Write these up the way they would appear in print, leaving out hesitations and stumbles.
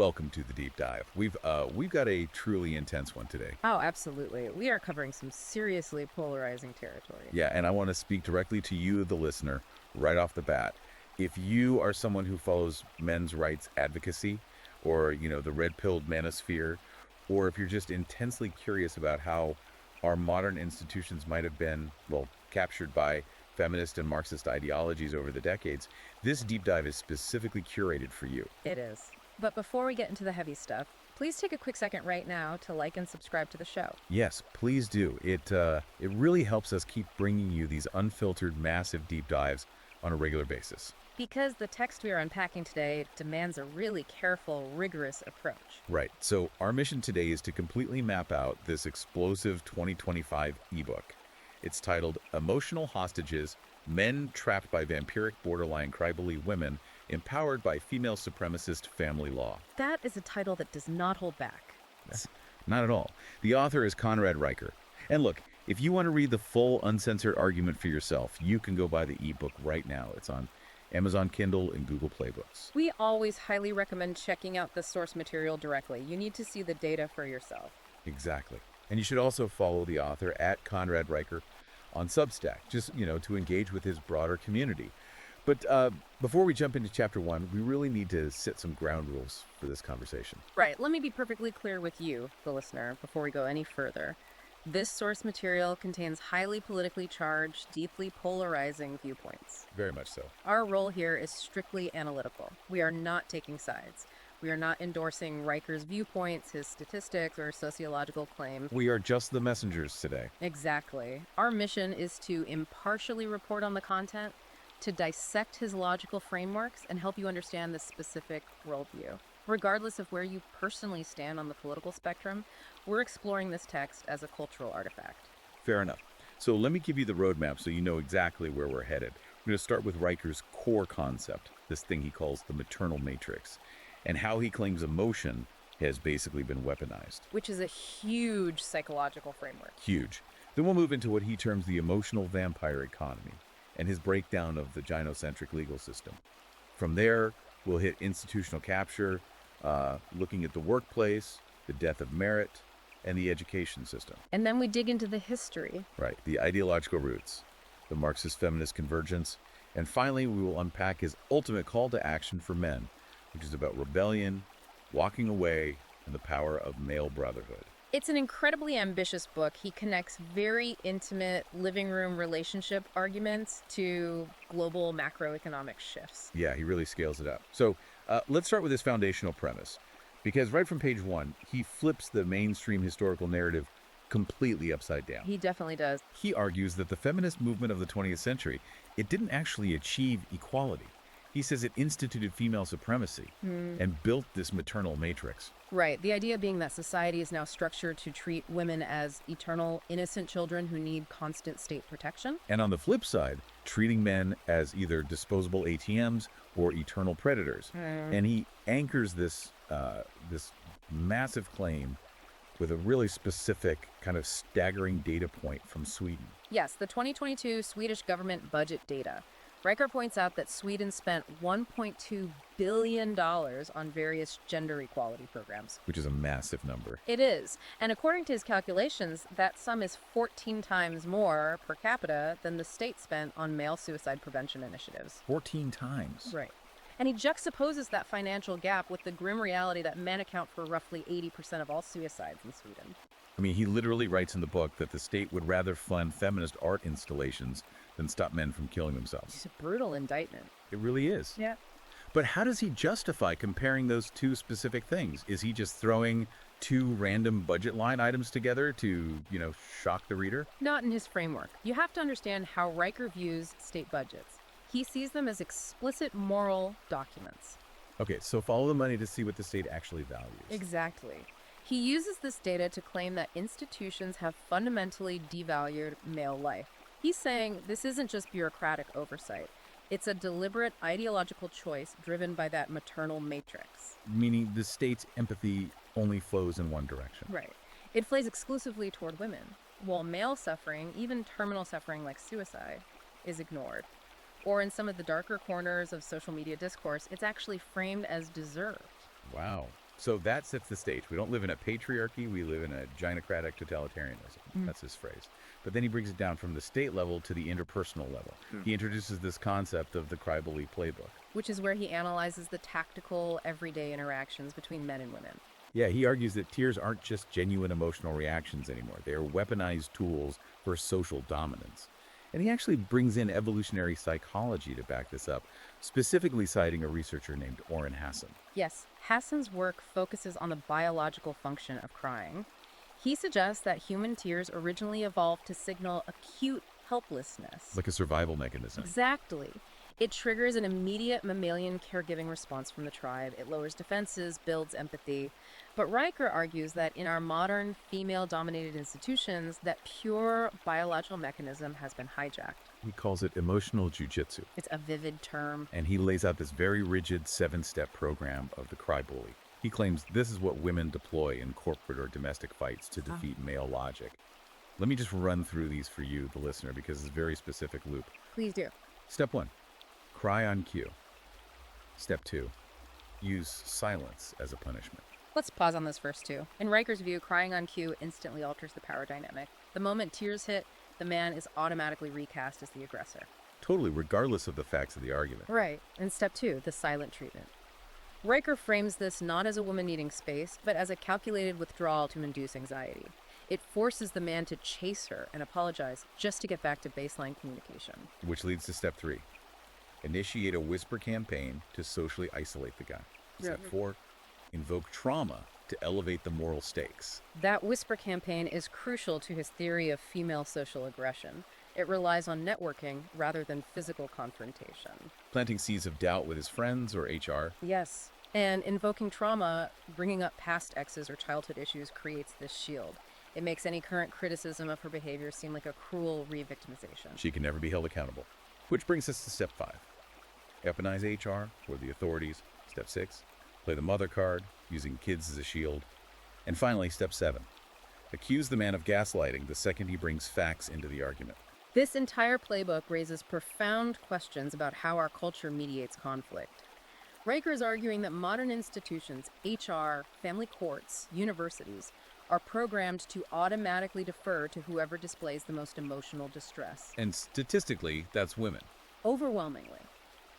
welcome to the deep dive. We've got a truly intense one today. Oh, absolutely. We are covering some seriously polarizing territory. Yeah, and I want to speak directly to you, the listener, right off the bat. If you are someone who follows men's rights advocacy, or the red-pilled manosphere, or if you're just intensely curious about how our modern institutions might have been, well, captured by feminist and Marxist ideologies over the decades, this deep dive is specifically curated for you. It is. But before we get into the heavy stuff, please take a quick second right now to like and subscribe to the show. Yes, please do. It really helps us keep bringing you these unfiltered, massive deep dives on a regular basis. Because the text we are unpacking today demands a really careful, rigorous approach. Right. So our mission today is to completely map out this explosive 2025 ebook. It's titled Emotional Hostages, Men Trapped by Vampiric Borderline Crybaby Women Empowered by Female-Supremacist Family Law. That is a title that does not hold back. Not at all. The author is Conrad Riker. And look, if you want to read the full uncensored argument for yourself, you can go buy the ebook right now. It's on Amazon Kindle and Google Play Books. We always highly recommend checking out the source material directly. You need to see the data for yourself. Exactly. And you should also follow the author at Conrad Riker on Substack, just, to engage with his broader community. But before we jump into chapter 1, we really need to set some ground rules for this conversation. Right. Let me be perfectly clear with you, the listener, before we go any further. This source material contains highly politically charged, deeply polarizing viewpoints. Very much so. Our role here is strictly analytical. We are not taking sides. We are not endorsing Riker's viewpoints, his statistics, or sociological claims. We are just the messengers today. Exactly. Our mission is to impartially report on the content, to dissect his logical frameworks, and help you understand the specific worldview. Regardless of where you personally stand on the political spectrum, we're exploring this text as a cultural artifact. Fair enough. So let me give you the roadmap so you know exactly where we're headed. We're going to start with Riker's core concept, this thing he calls the maternal matrix, and how he claims emotion has basically been weaponized. Which is a huge psychological framework. Huge. Then we'll move into what he terms the emotional vampire economy and his breakdown of the gynocentric legal system. From there, we'll hit institutional capture, looking at the workplace, the death of merit, and the education system. And then we dig into the history. Right, the ideological roots, the Marxist-feminist convergence, and finally we will unpack his ultimate call to action for men, which is about rebellion, walking away, and the power of male brotherhood. It's an incredibly ambitious book. He connects very intimate living room relationship arguments to global macroeconomic shifts. Yeah, he really scales it up. So let's start with his foundational premise, because right from page 1, he flips the mainstream historical narrative completely upside down. He definitely does. He argues that the feminist movement of the 20th century, it didn't actually achieve equality. He says it instituted female supremacy and built this maternal matrix. Right. The idea being that society is now structured to treat women as eternal, innocent children who need constant state protection. And on the flip side, treating men as either disposable ATMs or eternal predators. And he anchors this massive claim with a really specific, kind of staggering data point from Sweden. Yes, the 2022 Swedish government budget data. Riker points out that Sweden spent $1.2 billion on various gender equality programs. Which is a massive number. It is. And according to his calculations, that sum is 14 times more per capita than the state spent on male suicide prevention initiatives. 14 times. Right. And he juxtaposes that financial gap with the grim reality that men account for roughly 80% of all suicides in Sweden. I mean, he literally writes in the book that the state would rather fund feminist art installations than stop men from killing themselves. It's a brutal indictment. It really is. Yeah. But how does he justify comparing those two specific things? Is he just throwing two random budget line items together to, shock the reader? Not in his framework. You have to understand how Riker views state budgets. He sees them as explicit moral documents. Okay, so follow the money to see what the state actually values. Exactly. He uses this data to claim that institutions have fundamentally devalued male life. He's saying this isn't just bureaucratic oversight. It's a deliberate ideological choice driven by that maternal matrix. Meaning the state's empathy only flows in one direction. Right. It flows exclusively toward women, while male suffering, even terminal suffering like suicide, is ignored. Or in some of the darker corners of social media discourse, it's actually framed as deserved. Wow. So that sets the stage. We don't live in a patriarchy, we live in a gynocratic totalitarianism. That's his phrase. But then he brings it down from the state level to the interpersonal level. He introduces this concept of the cry-bully playbook. Which is where he analyzes the tactical, everyday interactions between men and women. Yeah, he argues that tears aren't just genuine emotional reactions anymore. They are weaponized tools for social dominance. And he actually brings in evolutionary psychology to back this up, specifically citing a researcher named Orrin Hassan. Yes, Hassan's work focuses on the biological function of crying. He suggests that human tears originally evolved to signal acute helplessness. Like a survival mechanism. Exactly. It triggers an immediate mammalian caregiving response from the tribe. It lowers defenses, builds empathy. But Riker argues that in our modern female-dominated institutions, that pure biological mechanism has been hijacked. He calls it emotional jujitsu. It's a vivid term. And he lays out this very rigid 7-step program of the cry bully. He claims this is what women deploy in corporate or domestic fights to defeat male logic. Let me just run through these for you, the listener, because it's a very specific loop. Please do. Step 1, cry on cue. Step 2, use silence as a punishment. Let's pause on this first too. In Riker's view, crying on cue instantly alters the power dynamic. The moment tears hit, the man is automatically recast as the aggressor. Totally, regardless of the facts of the argument. Right. And step 2, the silent treatment. Riker frames this not as a woman needing space, but as a calculated withdrawal to induce anxiety. It forces the man to chase her and apologize just to get back to baseline communication. Which leads to step 3, initiate a whisper campaign to socially isolate the guy. Step 4, invoke trauma to elevate the moral stakes. That whisper campaign is crucial to his theory of female social aggression. It relies on networking rather than physical confrontation. Planting seeds of doubt with his friends or HR. Yes, and invoking trauma, bringing up past exes or childhood issues creates this shield. It makes any current criticism of her behavior seem like a cruel re-victimization. She can never be held accountable. Which brings us to step 5. Weaponize HR or the authorities. Step 6. Play the mother card, using kids as a shield. And finally, step 7. Accuse the man of gaslighting the second he brings facts into the argument. This entire playbook raises profound questions about how our culture mediates conflict. Riker is arguing that modern institutions, HR, family courts, universities, are programmed to automatically defer to whoever displays the most emotional distress. And statistically, that's women. Overwhelmingly.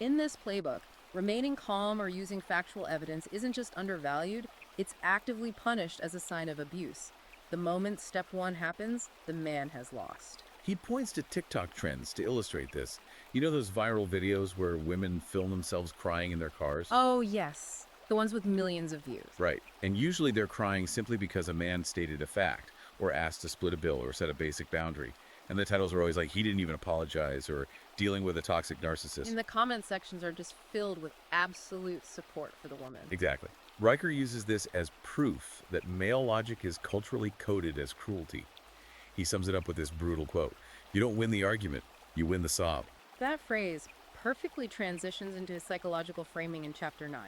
In this playbook, remaining calm or using factual evidence isn't just undervalued, it's actively punished as a sign of abuse. The moment step 1 happens, the man has lost. He points to TikTok trends to illustrate this. You know those viral videos where women film themselves crying in their cars? Oh, yes. The ones with millions of views. Right. And usually they're crying simply because a man stated a fact, or asked to split a bill, or set a basic boundary. And the titles are always like, he didn't even apologize, or dealing with a toxic narcissist. And the comment sections are just filled with absolute support for the woman. Exactly. Riker uses this as proof that male logic is culturally coded as cruelty. He sums it up with this brutal quote: "You don't win the argument, you win the sob." That phrase perfectly transitions into his psychological framing in Chapter 9,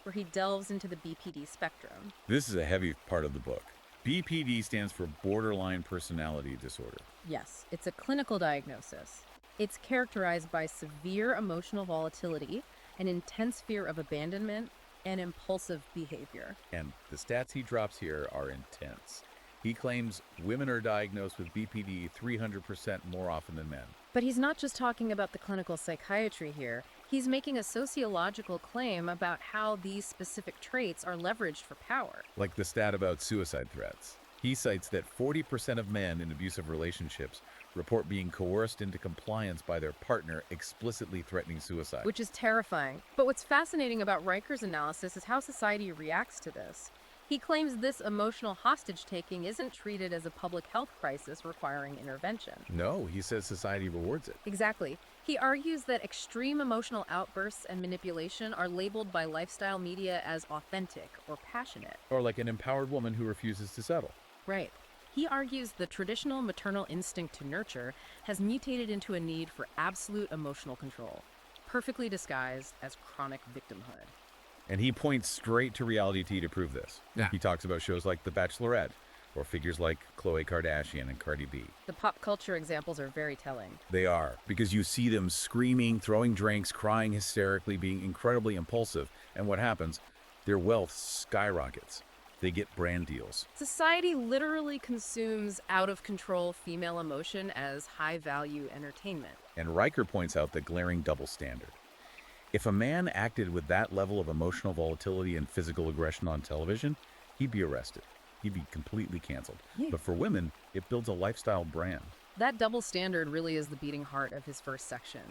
where he delves into the BPD spectrum. This is a heavy part of the book. BPD stands for borderline personality disorder. Yes, it's a clinical diagnosis. It's characterized by severe emotional volatility, an intense fear of abandonment, and impulsive behavior. And the stats he drops here are intense. He claims women are diagnosed with BPD 300% more often than men. But he's not just talking about the clinical psychiatry here. He's making a sociological claim about how these specific traits are leveraged for power. Like the stat about suicide threats. He cites that 40% of men in abusive relationships report being coerced into compliance by their partner explicitly threatening suicide. Which is terrifying. But what's fascinating about Riker's analysis is how society reacts to this. He claims this emotional hostage-taking isn't treated as a public health crisis requiring intervention. No, he says society rewards it. Exactly. He argues that extreme emotional outbursts and manipulation are labeled by lifestyle media as authentic or passionate. Or like an empowered woman who refuses to settle. Right. He argues the traditional maternal instinct to nurture has mutated into a need for absolute emotional control, perfectly disguised as chronic victimhood. And he points straight to reality TV to prove this. Yeah. He talks about shows like The Bachelorette, or figures like Khloe Kardashian and Cardi B. The pop culture examples are very telling. They are, because you see them screaming, throwing drinks, crying hysterically, being incredibly impulsive. And what happens? Their wealth skyrockets. They get brand deals. Society literally consumes out-of-control female emotion as high-value entertainment. And Riker points out the glaring double standard. If a man acted with that level of emotional volatility and physical aggression on television, he'd be arrested. He'd be completely canceled. Yeah. But for women, it builds a lifestyle brand. That double standard really is the beating heart of his first section.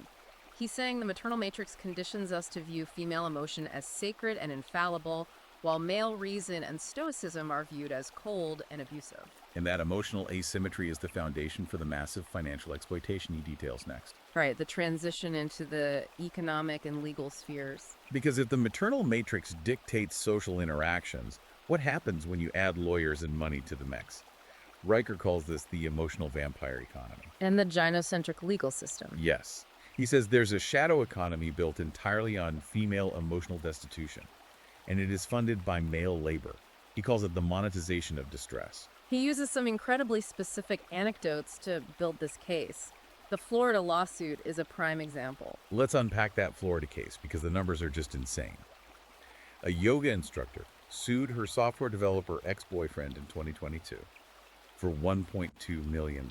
He's saying the maternal matrix conditions us to view female emotion as sacred and infallible, while male reason and stoicism are viewed as cold and abusive. And that emotional asymmetry is the foundation for the massive financial exploitation he details next. Right, the transition into the economic and legal spheres. Because if the maternal matrix dictates social interactions, what happens when you add lawyers and money to the mix? Riker calls this the emotional vampire economy. And the gynocentric legal system. Yes. He says there's a shadow economy built entirely on female emotional destitution, and it is funded by male labor. He calls it the monetization of distress. He uses some incredibly specific anecdotes to build this case. The Florida lawsuit is a prime example. Let's unpack that Florida case because the numbers are just insane. A yoga instructor sued her software developer ex-boyfriend in 2022 for $1.2 million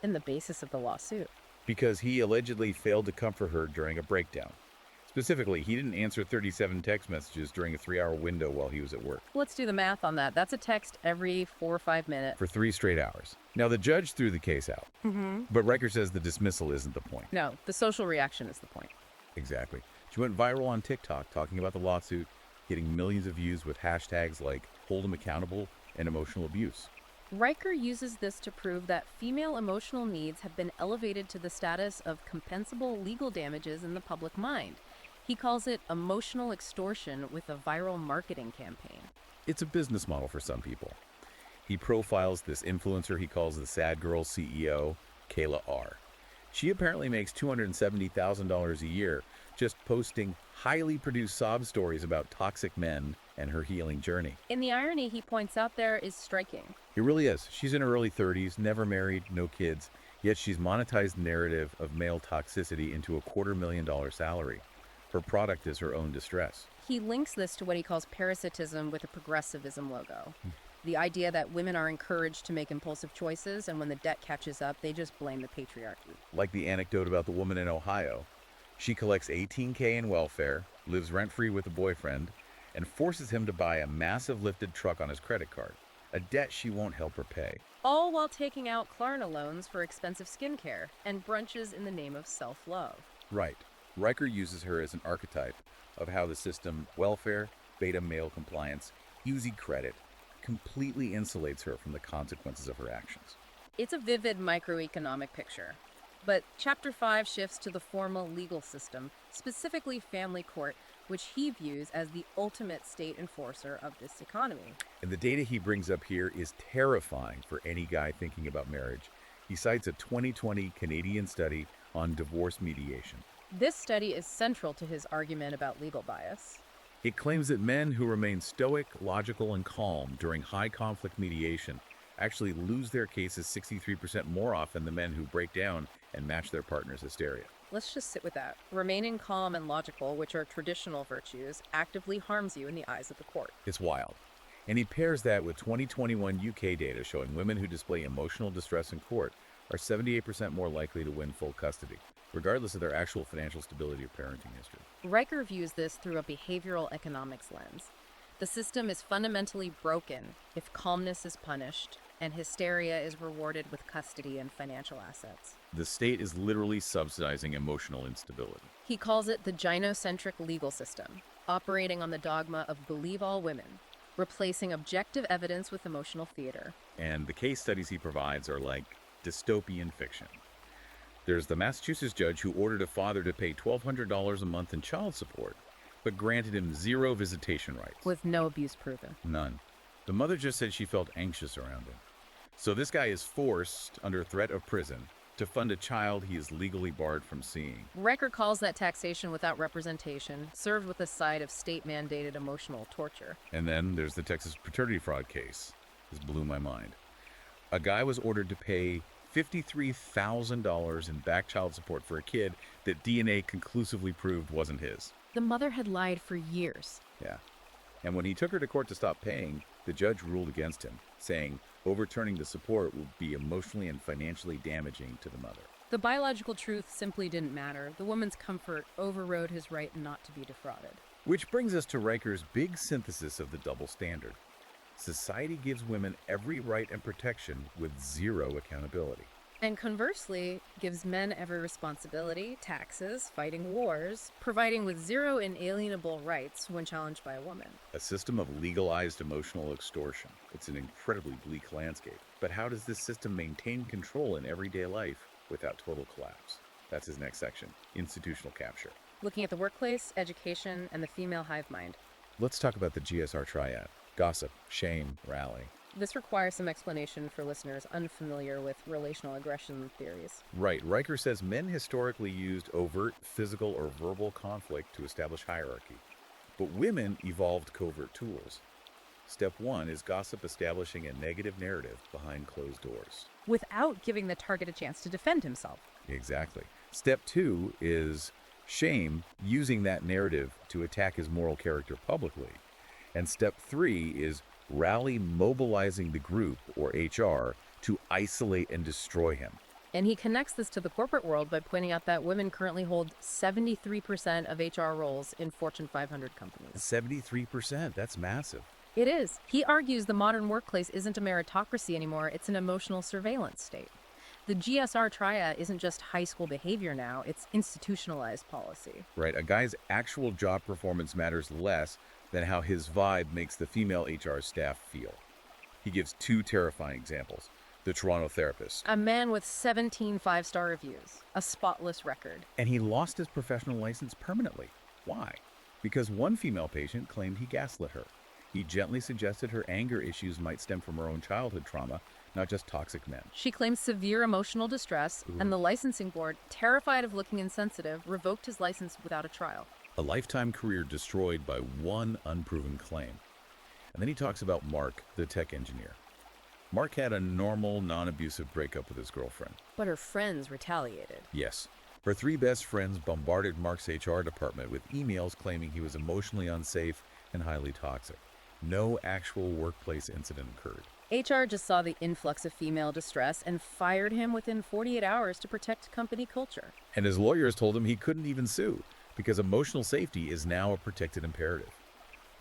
In the basis of the lawsuit. because he allegedly failed to comfort her during a breakdown. Specifically, he didn't answer 37 text messages during a 3-hour window while he was at work. Let's do the math on that. That's a text every 4 or 5 minutes. For 3 straight hours. Now, the judge threw the case out, but Riker says the dismissal isn't the point. No, the social reaction is the point. Exactly. She went viral on TikTok talking about the lawsuit, getting millions of views with hashtags like hold him accountable and emotional abuse. Riker uses this to prove that female emotional needs have been elevated to the status of compensable legal damages in the public mind. He calls it emotional extortion with a viral marketing campaign. It's a business model for some people. He profiles this influencer he calls the Sad Girl CEO, Kayla R. She apparently makes $270,000 a year just posting highly produced sob stories about toxic men and her healing journey. And the irony he points out there is striking. It really is. She's in her early 30s, never married, no kids, yet she's monetized the narrative of male toxicity into a $250,000 salary. Her product is her own distress. He links this to what he calls parasitism with a progressivism logo. The idea that women are encouraged to make impulsive choices, and when the debt catches up, they just blame the patriarchy. Like the anecdote about the woman in Ohio. She collects $18K in welfare, lives rent-free with a boyfriend, and forces him to buy a massive lifted truck on his credit card, a debt she won't help her pay. All while taking out Klarna loans for expensive skincare and brunches in the name of self-love. Right. Riker uses her as an archetype of how the system, welfare, beta male compliance, easy credit, completely insulates her from the consequences of her actions. It's a vivid microeconomic picture. But Chapter 5 shifts to the formal legal system, specifically family court, which he views as the ultimate state enforcer of this economy. And the data he brings up here is terrifying for any guy thinking about marriage. He cites a 2020 Canadian study on divorce mediation. This study is central to his argument about legal bias. It claims that men who remain stoic, logical, and calm during high conflict mediation actually lose their cases 63% more often than men who break down and match their partner's hysteria. Let's just sit with that. Remaining calm and logical, which are traditional virtues, actively harms you in the eyes of the court. It's wild. And he pairs that with 2021 UK data showing women who display emotional distress in court are 78% more likely to win full custody, regardless of their actual financial stability or parenting history. Riker views this through a behavioral economics lens. The system is fundamentally broken if calmness is punished and hysteria is rewarded with custody and financial assets. The state is literally subsidizing emotional instability. He calls it the gynocentric legal system, operating on the dogma of believe all women, replacing objective evidence with emotional theater. And the case studies he provides are like dystopian fiction. There's the Massachusetts judge who ordered a father to pay $1,200 a month in child support, but granted him 0 visitation rights. With no abuse proven. None. The mother just said she felt anxious around him. So this guy is forced, under threat of prison, to fund a child he is legally barred from seeing. Riker calls that taxation without representation, served with a side of state-mandated emotional torture. And then there's the Texas paternity fraud case. This blew my mind. A guy was ordered to pay $53,000 in back child support for a kid that DNA conclusively proved wasn't his. The mother had lied for years. Yeah. And when he took her to court to stop paying, the judge ruled against him, saying overturning the support would be emotionally and financially damaging to the mother. The biological truth simply didn't matter. The woman's comfort overrode his right not to be defrauded. Which brings us to Riker's big synthesis of the double standard. Society gives women every right and protection with zero accountability. And conversely, gives men every responsibility, taxes, fighting wars, providing with zero inalienable rights when challenged by a woman. A system of legalized emotional extortion. It's an incredibly bleak landscape. But how does this system maintain control in everyday life without total collapse? That's his next section, institutional capture. Looking at the workplace, education, and the female hive mind. Let's talk about the GSR triad: gossip, shame, rally. This requires some explanation for listeners unfamiliar with relational aggression theories. Right. Riker says men historically used overt physical or verbal conflict to establish hierarchy, but women evolved covert tools. Step 1 is gossip establishing a negative narrative behind closed doors. Without giving the target a chance to defend himself. Exactly. Step 2 is shame, using that narrative to attack his moral character publicly. And step 3 is rally, mobilizing the group, or HR, to isolate and destroy him. And he connects this to the corporate world by pointing out that women currently hold 73% of HR roles in Fortune 500 companies. 73%, that's massive. It is. He argues the modern workplace isn't a meritocracy anymore, it's an emotional surveillance state. The GSR triad isn't just high school behavior now, it's institutionalized policy. Right, a guy's actual job performance matters less than how his vibe makes the female HR staff feel. He gives 2 terrifying examples. The Toronto therapist. A man with 17 five-star reviews, a spotless record. And he lost his professional license permanently. Why? Because one female patient claimed he gaslit her. He gently suggested her anger issues might stem from her own childhood trauma, not just toxic men. She claims severe emotional distress, and the licensing board, terrified of looking insensitive, revoked his license without a trial. A lifetime career destroyed by one unproven claim. And then he talks about Mark, the tech engineer. Mark had a normal, non-abusive breakup with his girlfriend. But her friends retaliated. Yes. Her 3 best friends bombarded Mark's HR department with emails claiming he was emotionally unsafe and highly toxic. No actual workplace incident occurred. HR just saw the influx of female distress and fired him within 48 hours to protect company culture. And his lawyers told him he couldn't even sue, because emotional safety is now a protected imperative.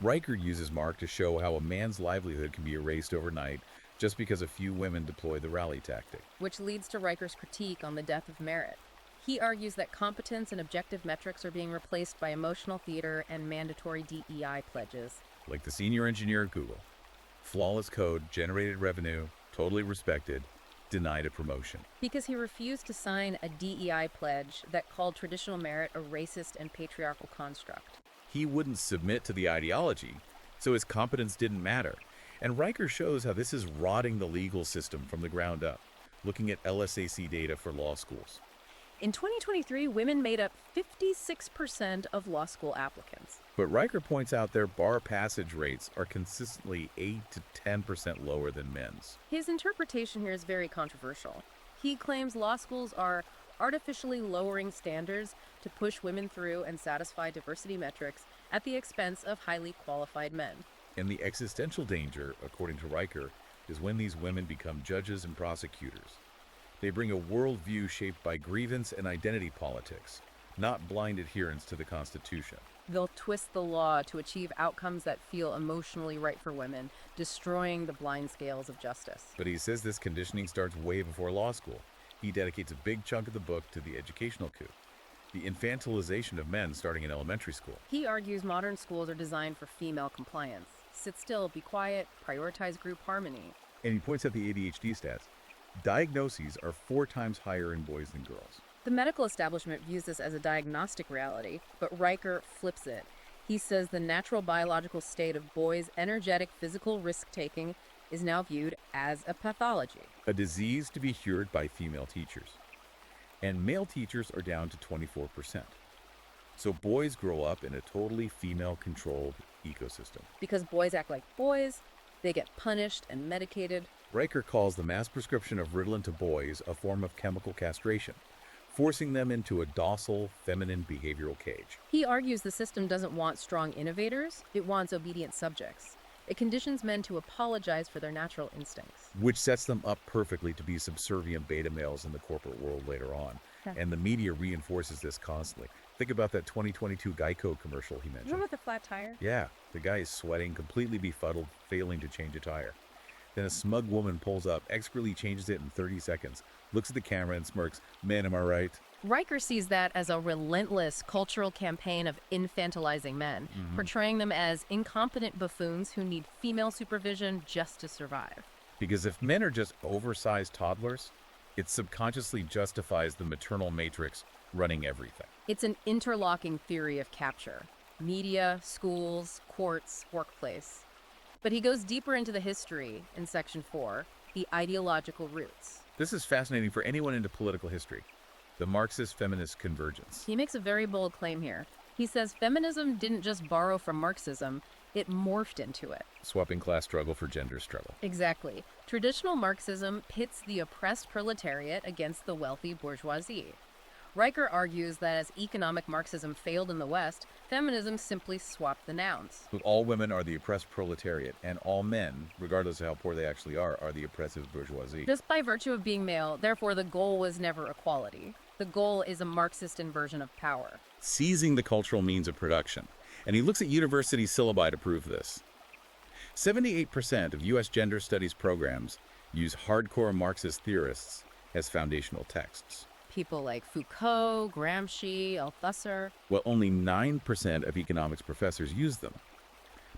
Riker uses Mark to show how a man's livelihood can be erased overnight just because a few women deploy the rally tactic. Which leads to Riker's critique on the death of merit. He argues that competence and objective metrics are being replaced by emotional theater and mandatory DEI pledges. Like the senior engineer at Google. Flawless code, generated revenue, totally respected, denied a promotion. Because he refused to sign a DEI pledge that called traditional merit a racist and patriarchal construct. He wouldn't submit to the ideology, so his competence didn't matter. And Riker shows how this is rotting the legal system from the ground up, looking at LSAC data for law schools. In 2023, women made up 56% of law school applicants. But Riker points out their bar passage rates are consistently 8 to 10% lower than men's. His interpretation here is very controversial. He claims law schools are artificially lowering standards to push women through and satisfy diversity metrics at the expense of highly qualified men. And the existential danger, according to Riker, is when these women become judges and prosecutors. They bring a worldview shaped by grievance and identity politics, not blind adherence to the Constitution. They'll twist the law to achieve outcomes that feel emotionally right for women, destroying the blind scales of justice. But he says this conditioning starts way before law school. He dedicates a big chunk of the book to the educational coup, the infantilization of men starting in elementary school. He argues modern schools are designed for female compliance. Sit still, be quiet, prioritize group harmony. And he points out the ADHD stats. Diagnoses are 4 times higher in boys than girls. The medical establishment views this as a diagnostic reality, but Riker flips it. He says the natural biological state of boys' energetic physical risk-taking is now viewed as a pathology. A disease to be cured by female teachers. And male teachers are down to 24%. So boys grow up in a totally female-controlled ecosystem. Because boys act like boys, they get punished and medicated. Riker calls the mass prescription of Ritalin to boys a form of chemical castration. forcing them into a docile, feminine behavioral cage. He argues the system doesn't want strong innovators, it wants obedient subjects. It conditions men to apologize for their natural instincts. Which sets them up perfectly to be subservient beta males in the corporate world later on. Yeah. And the media reinforces this constantly. Think about that 2022 Geico commercial he mentioned. Remember the flat tire? Yeah, the guy is sweating, completely befuddled, failing to change a tire. Then a smug woman pulls up, expertly changes it in 30 seconds, looks at the camera and smirks, "Man, am I right?" Riker sees that as a relentless cultural campaign of infantilizing men, portraying them as incompetent buffoons who need female supervision just to survive. Because if men are just oversized toddlers, it subconsciously justifies the maternal matrix running everything. It's an interlocking theory of capture: media, schools, courts, workplace. But he goes deeper into the history in Section 4, the ideological roots. This is fascinating for anyone into political history. The Marxist-feminist convergence. He makes a very bold claim here. He says feminism didn't just borrow from Marxism, it morphed into it. Swapping class struggle for gender struggle. Exactly. Traditional Marxism pits the oppressed proletariat against the wealthy bourgeoisie. Riker argues that as economic Marxism failed in the West, feminism simply swapped the nouns. But all women are the oppressed proletariat, and all men, regardless of how poor they actually are the oppressive bourgeoisie. Just by virtue of being male, therefore the goal was never equality. The goal is a Marxist inversion of power. Seizing the cultural means of production. And he looks at university syllabi to prove this. 78% of U.S. gender studies programs use hardcore Marxist theorists as foundational texts. People like Foucault, Gramsci, Althusser. While only 9% of economics professors use them.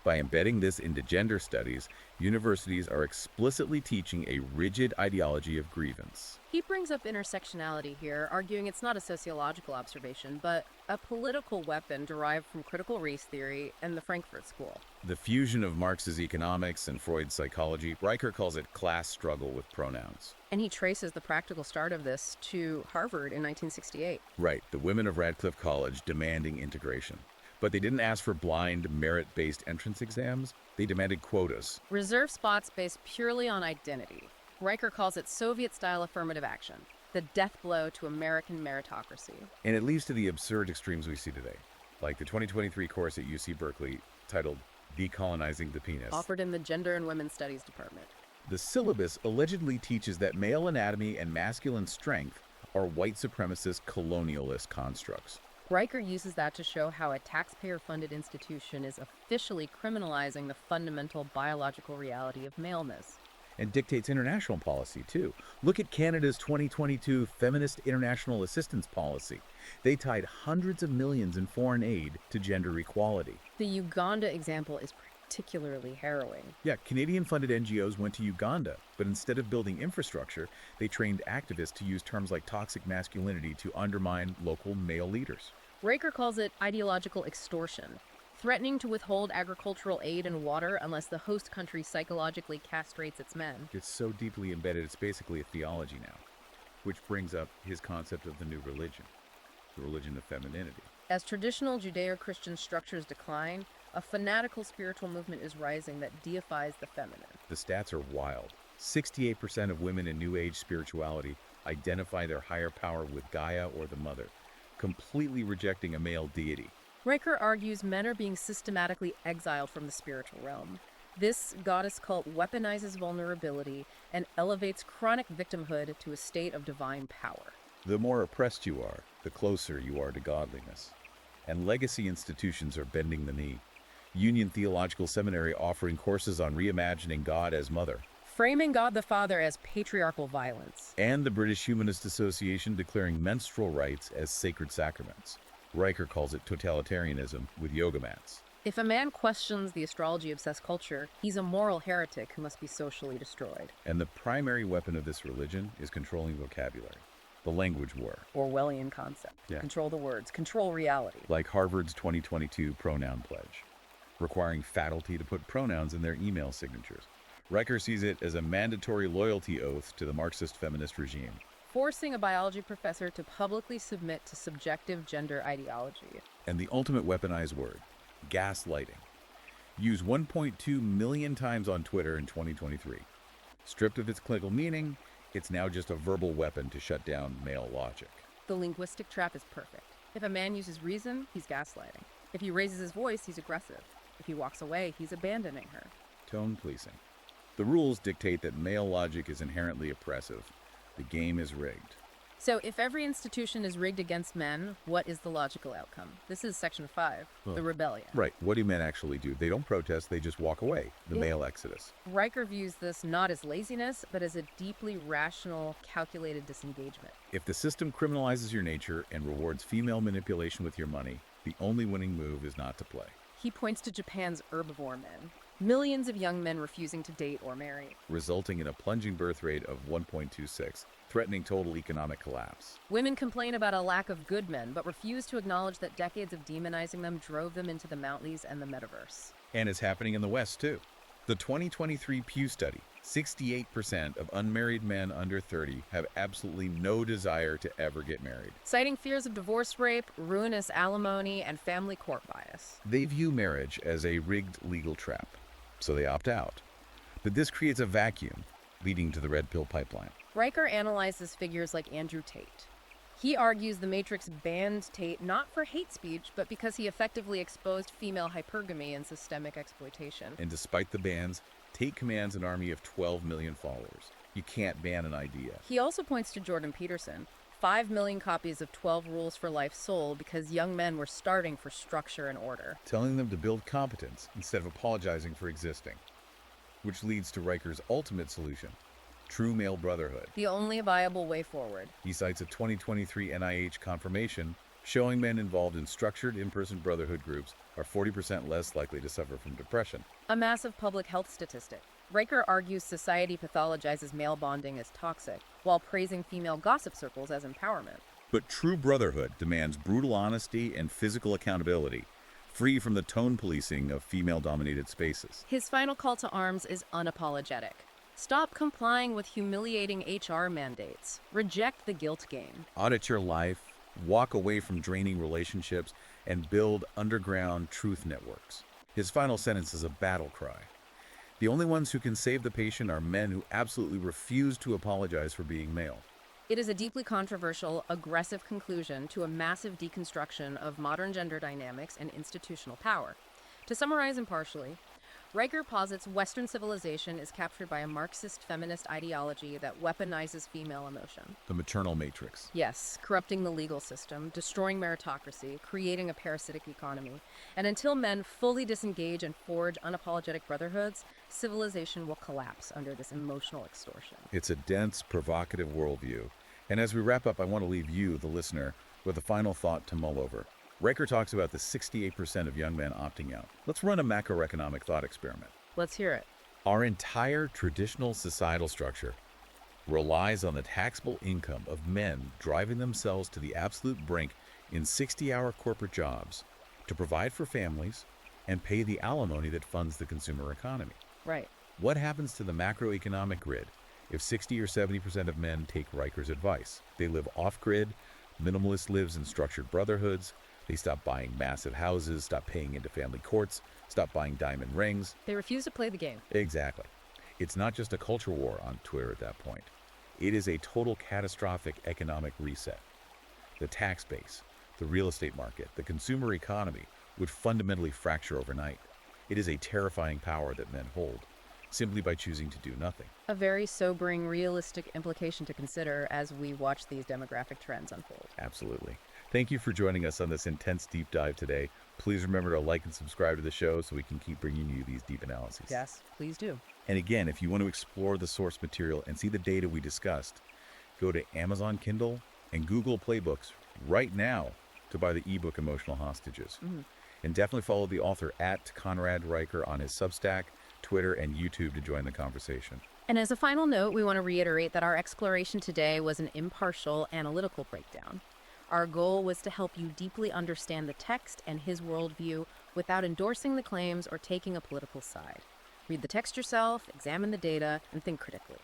By embedding this into gender studies, universities are explicitly teaching a rigid ideology of grievance. He brings up intersectionality here, arguing it's not a sociological observation, but a political weapon derived from critical race theory and the Frankfurt School. The fusion of Marx's economics and Freud's psychology, Riker calls it class struggle with pronouns. And he traces the practical start of this to Harvard in 1968. Right, the women of Radcliffe College demanding integration. But they didn't ask for blind, merit-based entrance exams. They demanded quotas. Reserve spots based purely on identity. Riker calls it Soviet-style affirmative action, the death blow to American meritocracy. And it leads to the absurd extremes we see today, like the 2023 course at UC Berkeley titled Decolonizing the Penis. Offered in the Gender and Women's Studies department. The syllabus allegedly teaches that male anatomy and masculine strength are white supremacist colonialist constructs. Riker uses that to show how a taxpayer-funded institution is officially criminalizing the fundamental biological reality of maleness. And dictates international policy, too. Look at Canada's 2022 Feminist International Assistance Policy. They tied hundreds of millions in foreign aid to gender equality. The Uganda example is particularly harrowing. Yeah, Canadian-funded NGOs went to Uganda, but instead of building infrastructure, they trained activists to use terms like toxic masculinity to undermine local male leaders. Riker calls it ideological extortion, threatening to withhold agricultural aid and water unless the host country psychologically castrates its men. It's so deeply embedded, it's basically a theology now, which brings up his concept of the new religion, the religion of femininity. As traditional Judeo-Christian structures decline, a fanatical spiritual movement is rising that deifies the feminine. The stats are wild. 68% of women in New Age spirituality identify their higher power with Gaia or the Mother, completely rejecting a male deity. Riker argues men are being systematically exiled from the spiritual realm. This goddess cult weaponizes vulnerability and elevates chronic victimhood to a state of divine power. The more oppressed you are, the closer you are to godliness. And legacy institutions are bending the knee. Union Theological Seminary offering courses on reimagining God as mother. Framing God the Father as patriarchal violence. And the British Humanist Association declaring menstrual rights as sacred sacraments. Riker calls it totalitarianism with yoga mats. If a man questions the astrology-obsessed culture, he's a moral heretic who must be socially destroyed. And the primary weapon of this religion is controlling vocabulary. The language war. Orwellian concept. Yeah. Control the words, control reality. Like Harvard's 2022 pronoun pledge, requiring faculty to put pronouns in their email signatures. Riker sees it as a mandatory loyalty oath to the Marxist feminist regime. Forcing a biology professor to publicly submit to subjective gender ideology. And the ultimate weaponized word, gaslighting. Used 1.2 million times on Twitter in 2023. Stripped of its clinical meaning, it's now just a verbal weapon to shut down male logic. The linguistic trap is perfect. If a man uses reason, he's gaslighting. If he raises his voice, he's aggressive. If he walks away, he's abandoning her. Tone policing. The rules dictate that male logic is inherently oppressive. The game is rigged. So if every institution is rigged against men, what is the logical outcome? This is Section 5, the rebellion. Right. What do men actually do? They don't protest, they just walk away. The male exodus. Riker views this not as laziness, but as a deeply rational, calculated disengagement. If the system criminalizes your nature and rewards female manipulation with your money, the only winning move is not to play. He points to Japan's herbivore men. Millions of young men refusing to date or marry. Resulting in a plunging birth rate of 1.26, threatening total economic collapse. Women complain about a lack of good men, but refuse to acknowledge that decades of demonizing them drove them into the Mounties and the metaverse. And it's happening in the West, too. The 2023 Pew study, 68% of unmarried men under 30 have absolutely no desire to ever get married. Citing fears of divorce rape, ruinous alimony, and family court bias. They view marriage as a rigged legal trap, so they opt out. But this creates a vacuum, leading to the red pill pipeline. Riker analyzes figures like Andrew Tate. He argues the Matrix banned Tate not for hate speech, but because he effectively exposed female hypergamy and systemic exploitation. And despite the bans, Tate commands an army of 12 million followers. You can't ban an idea. He also points to Jordan Peterson. 5 million copies of 12 Rules for Life sold because young men were starving for structure and order. Telling them to build competence instead of apologizing for existing. Which leads to Riker's ultimate solution. True male brotherhood. The only viable way forward. He cites a 2023 NIH confirmation showing men involved in structured in-person brotherhood groups are 40% less likely to suffer from depression. A massive public health statistic. Riker argues society pathologizes male bonding as toxic, while praising female gossip circles as empowerment. But true brotherhood demands brutal honesty and physical accountability, free from the tone policing of female-dominated spaces. His final call to arms is unapologetic. Stop complying with humiliating HR mandates. Reject the guilt game. Audit your life, walk away from draining relationships, and build underground truth networks. His final sentence is a battle cry. The only ones who can save the patient are men who absolutely refuse to apologize for being male. It is a deeply controversial, aggressive conclusion to a massive deconstruction of modern gender dynamics and institutional power. To summarize impartially, Riker posits Western civilization is captured by a Marxist feminist ideology that weaponizes female emotion. The maternal matrix. Yes, corrupting the legal system, destroying meritocracy, creating a parasitic economy. And until men fully disengage and forge unapologetic brotherhoods, civilization will collapse under this emotional extortion. It's a dense, provocative worldview. And as we wrap up, I want to leave you, the listener, with a final thought to mull over. Riker talks about the 68% of young men opting out. Let's run a macroeconomic thought experiment. Let's hear it. Our entire traditional societal structure relies on the taxable income of men driving themselves to the absolute brink in 60-hour corporate jobs to provide for families and pay the alimony that funds the consumer economy. Right. What happens to the macroeconomic grid if 60 or 70% of men take Riker's advice? They live off-grid, minimalist lives in structured brotherhoods. They stop buying massive houses, stop paying into family courts, stop buying diamond rings. They refuse to play the game. Exactly. It's not just a culture war on Twitter at that point. It is a total catastrophic economic reset. The tax base, the real estate market, the consumer economy would fundamentally fracture overnight. It is a terrifying power that men hold, simply by choosing to do nothing. A very sobering, realistic implication to consider as we watch these demographic trends unfold. Absolutely. Thank you for joining us on this intense deep dive today. Please remember to like and subscribe to the show so we can keep bringing you these deep analyses. Yes, please do. And again, if you want to explore the source material and see the data we discussed, go to Amazon Kindle and Google Playbooks right now to buy the ebook Emotional Hostages. And definitely follow the author at Conrad Riker on his Substack, Twitter, and YouTube to join the conversation. And as a final note, we want to reiterate that our exploration today was an impartial, analytical breakdown. Our goal was to help you deeply understand the text and his worldview without endorsing the claims or taking a political side. Read the text yourself, examine the data, and think critically.